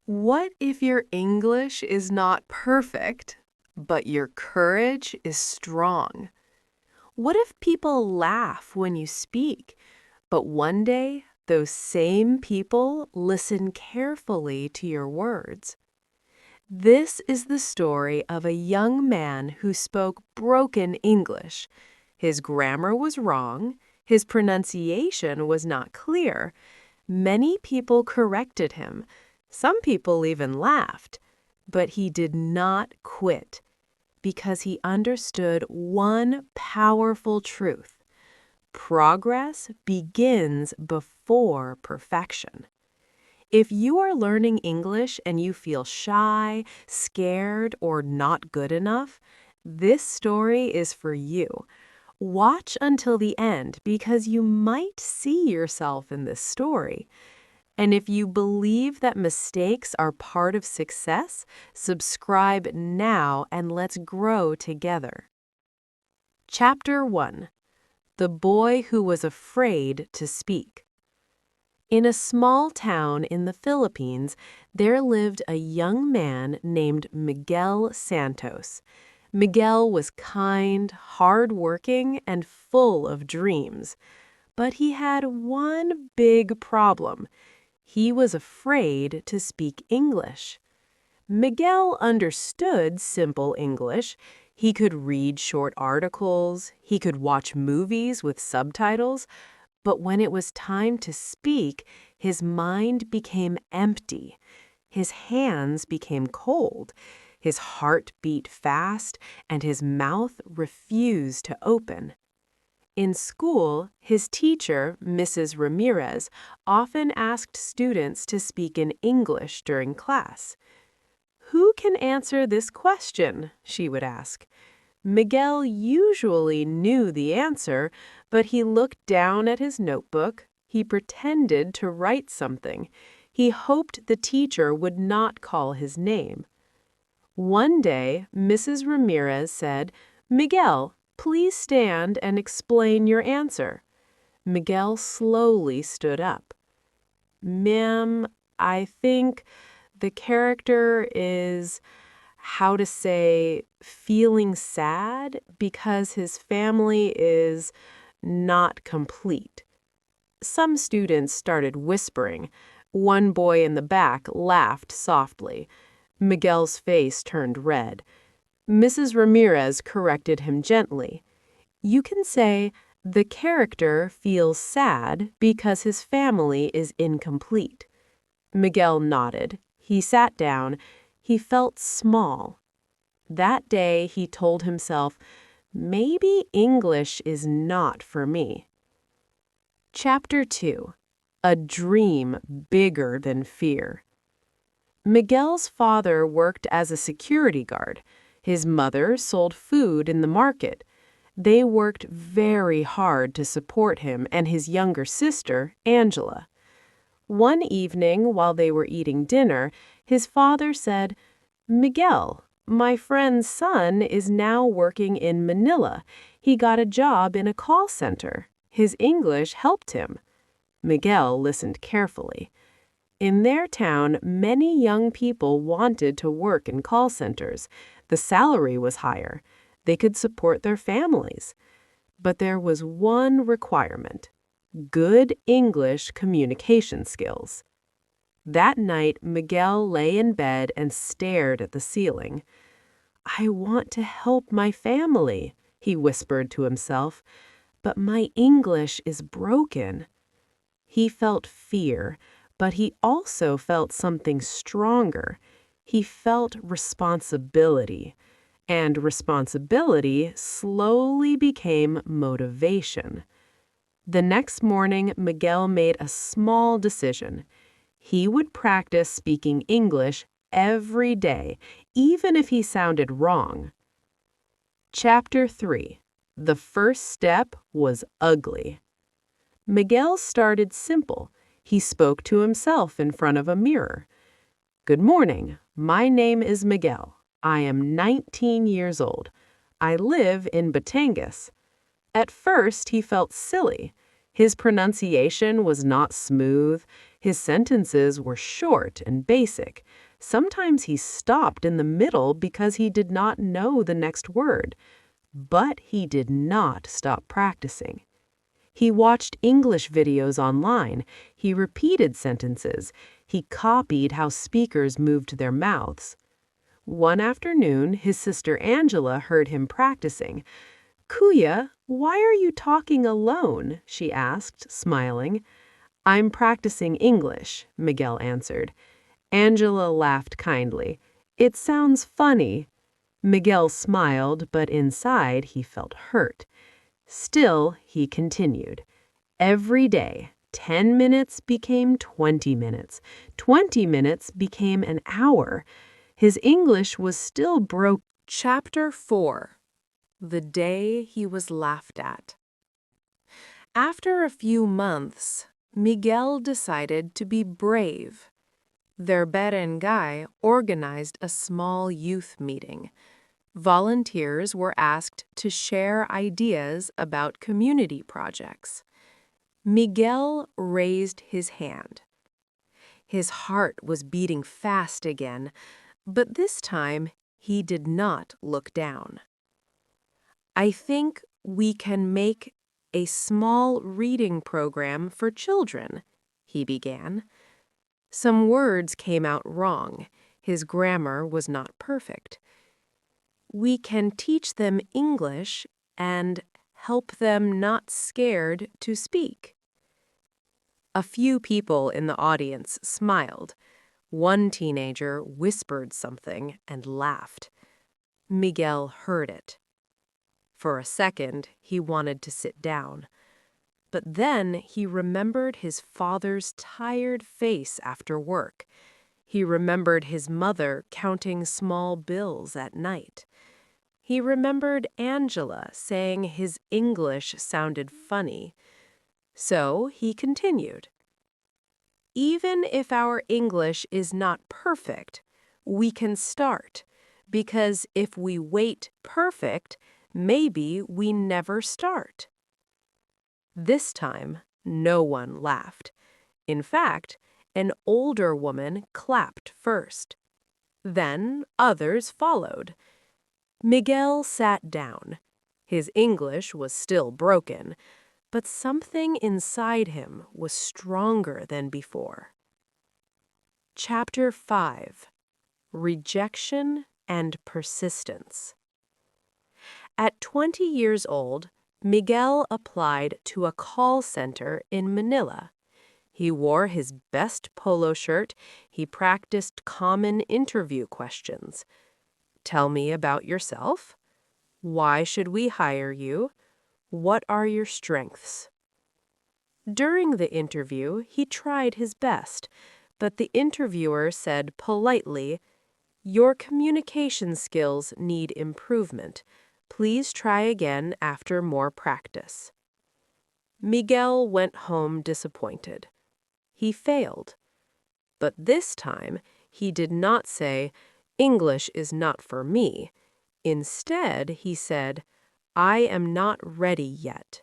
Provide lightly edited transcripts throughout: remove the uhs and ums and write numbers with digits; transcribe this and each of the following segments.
What if your English is not perfect, but your courage is strong? What if people laugh when you speak, but one day those same people listen carefully to your words? This is the story of a young man who spoke broken English. His grammar was wrong, his pronunciation was not clear. Many people corrected him. Some people even laughed. But he did not quit because he understood one powerful truth. Progress begins before perfection. If you are learning English and you feel shy, scared, or not good enough, this story is for you. Watch until the end because you might see yourself in this story. And if you believe that mistakes are part of success, subscribe now and let's grow together. Chapter 1. The Boy Who Was Afraid to Speak. In a small town in the Philippines, there lived a young man named Miguel Santos. Miguel was kind, hardworking, and full of dreams. But he had one big problem. He was afraid to speak English. Miguel understood simple English. He could read short articles, he could watch movies with subtitles, but when it was time to speak, his mind became empty. His hands became cold. His heart beat fast, and his mouth refused to open. In school, his teacher, Mrs. Ramirez, often asked students to speak in English during class. "Who can answer this question?" she would ask. Miguel usually knew the answer, but he looked down at his notebook. He pretended to write something. He hoped the teacher would not call his name. One day, Mrs. Ramirez said, "Miguel, please stand and explain your answer." Miguel slowly stood up. "Ma'am, I think the character is, how to say, feeling sad because his family is not complete." Some students started whispering. One boy in the back laughed softly. Miguel's face turned red. Mrs. Ramirez corrected him gently. "You can say, the character feels sad because his family is incomplete." Miguel nodded. He sat down. He felt small. That day, he told himself, maybe English is not for me. Chapter 2. A Dream Bigger Than Fear. Miguel's father worked as a security guard. His mother sold food in the market. They worked very hard to support him and his younger sister, Angela. One evening, while they were eating dinner, his father said, "Miguel, my friend's son is now working in Manila. He got a job in a call center. His English helped him." Miguel listened carefully. In their town, many young people wanted to work in call centers. The salary was higher. They could support their families. But there was one requirement: good English communication skills. That night, Miguel lay in bed and stared at the ceiling. "I want to help my family," he whispered to himself, "but my English is broken." He felt fear, but he also felt something stronger. He felt responsibility, and responsibility slowly became motivation. The next morning, Miguel made a small decision. He would practice speaking English every day, even if he sounded wrong. Chapter 3. The first step was ugly. Miguel started simple. He spoke to himself in front of a mirror. "Good morning. My name is Miguel. I am 19 years old. I live in Batangas." At first, he felt silly. His pronunciation was not smooth. His sentences were short and basic. Sometimes he stopped in the middle because he did not know the next word. But he did not stop practicing. He watched English videos online. He repeated sentences. He copied how speakers moved their mouths. One afternoon, his sister Angela heard him practicing. "Kuya, why are you talking alone?" she asked, smiling. "I'm practicing English," Miguel answered. Angela laughed kindly. "It sounds funny." Miguel smiled, but inside he felt hurt. Still, he continued. Every day, 10 minutes became 20 minutes. 20 minutes became an hour. His English was still broke. Chapter 4. The Day He Was Laughed At. After a few months, Miguel decided to be brave. Their barangay organized a small youth meeting. Volunteers were asked to share ideas about community projects. Miguel raised his hand. His heart was beating fast again, but this time he did not look down. "I think we can make a small reading program for children," he began. Some words came out wrong. His grammar was not perfect. "We can teach them English and help them not scared to speak." A few people in the audience smiled. One teenager whispered something and laughed. Miguel heard it. For a second, he wanted to sit down. But then he remembered his father's tired face after work. He remembered his mother counting small bills at night. He remembered Angela saying his English sounded funny. So he continued. "Even if our English is not perfect, we can start, because if we wait perfect, maybe we never start." This time, no one laughed. In fact, an older woman clapped first. Then others followed. Miguel sat down. His English was still broken, but something inside him was stronger than before. Chapter 5. Rejection and Persistence. At 20 years old, Miguel applied to a call center in Manila. He wore his best polo shirt. He practiced common interview questions. "Tell me about yourself. Why should we hire you? What are your strengths?" During the interview, he tried his best, but the interviewer said politely, "Your communication skills need improvement. Please try again after more practice." Miguel went home disappointed. He failed. But this time, he did not say, "English is not for me." Instead, he said, "I am not ready yet."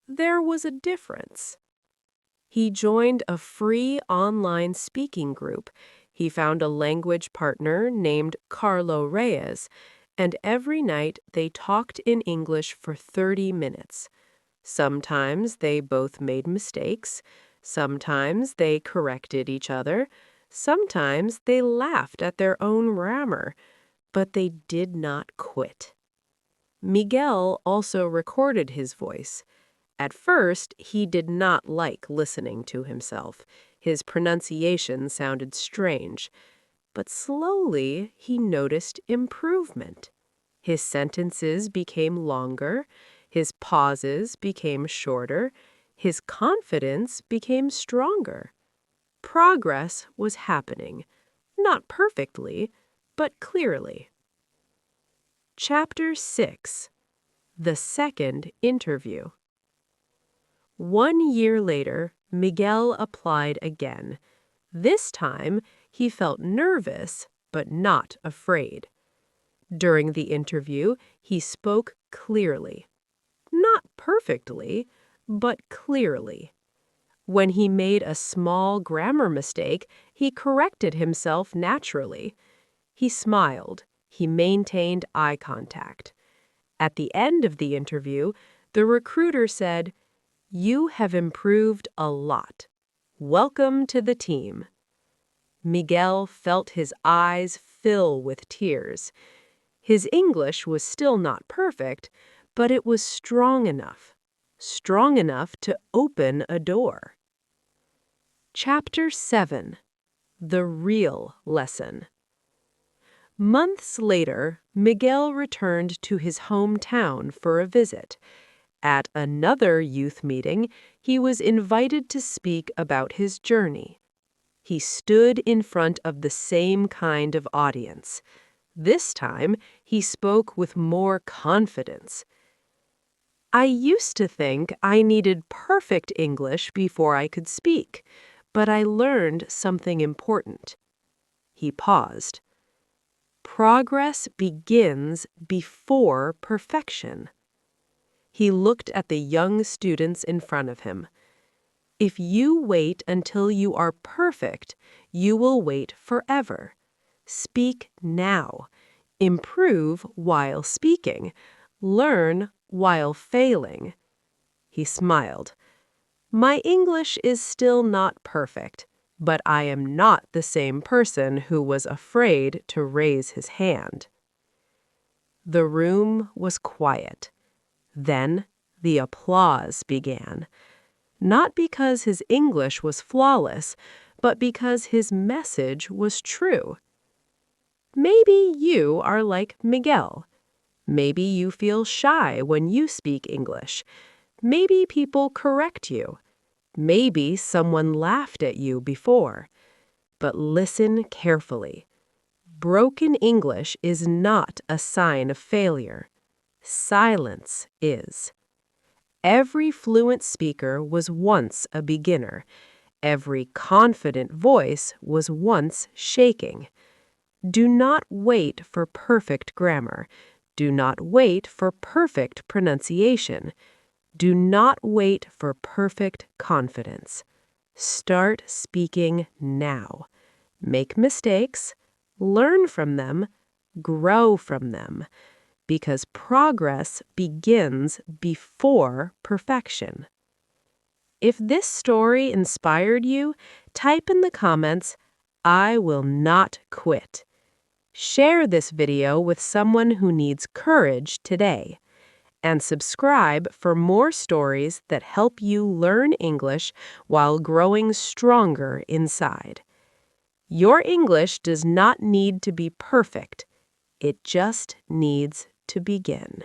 There was a difference. He joined a free online speaking group. He found a language partner named Carlo Reyes, and every night they talked in English for 30 minutes. Sometimes they both made mistakes. Sometimes they corrected each other. Sometimes they laughed at their own grammar. But they did not quit. Miguel also recorded his voice. At first, he did not like listening to himself. His pronunciation sounded strange. But slowly, he noticed improvement. His sentences became longer. His pauses became shorter. His confidence became stronger. Progress was happening. Not perfectly, but clearly. Chapter 6. The Second Interview. 1 year later, Miguel applied again. This time, he felt nervous, but not afraid. During the interview, he spoke clearly. Not perfectly, but clearly. When he made a small grammar mistake, he corrected himself naturally. He smiled. He maintained eye contact. At the end of the interview, the recruiter said, "You have improved a lot. Welcome to the team." Miguel felt his eyes fill with tears. His English was still not perfect, but it was strong enough to open a door. Chapter 7. The Real Lesson. Months later, Miguel returned to his hometown for a visit. At another youth meeting, he was invited to speak about his journey. He stood in front of the same kind of audience. This time, he spoke with more confidence. "I used to think I needed perfect English before I could speak, but I learned something important." He paused. Progress begins before perfection. He looked at the young students in front of him. If you wait until you are perfect, you will wait forever. Speak now. Improve while speaking. Learn while failing. He smiled. "My English is still not perfect, but I am not the same person who was afraid to raise his hand." The room was quiet. Then the applause began. Not because his English was flawless, but because his message was true. Maybe you are like Miguel. Maybe you feel shy when you speak English. Maybe people correct you. Maybe someone laughed at you before. But listen carefully. Broken English is not a sign of failure. Silence is. Every fluent speaker was once a beginner. Every confident voice was once shaking. Do not wait for perfect grammar. Do not wait for perfect pronunciation. Do not wait for perfect confidence. Start speaking now. Make mistakes, learn from them, grow from them, because progress begins before perfection. If this story inspired you, type in the comments, "I will not quit." Share this video with someone who needs courage today. And subscribe for more stories that help you learn English while growing stronger inside. Your English does not need to be perfect. It just needs to begin.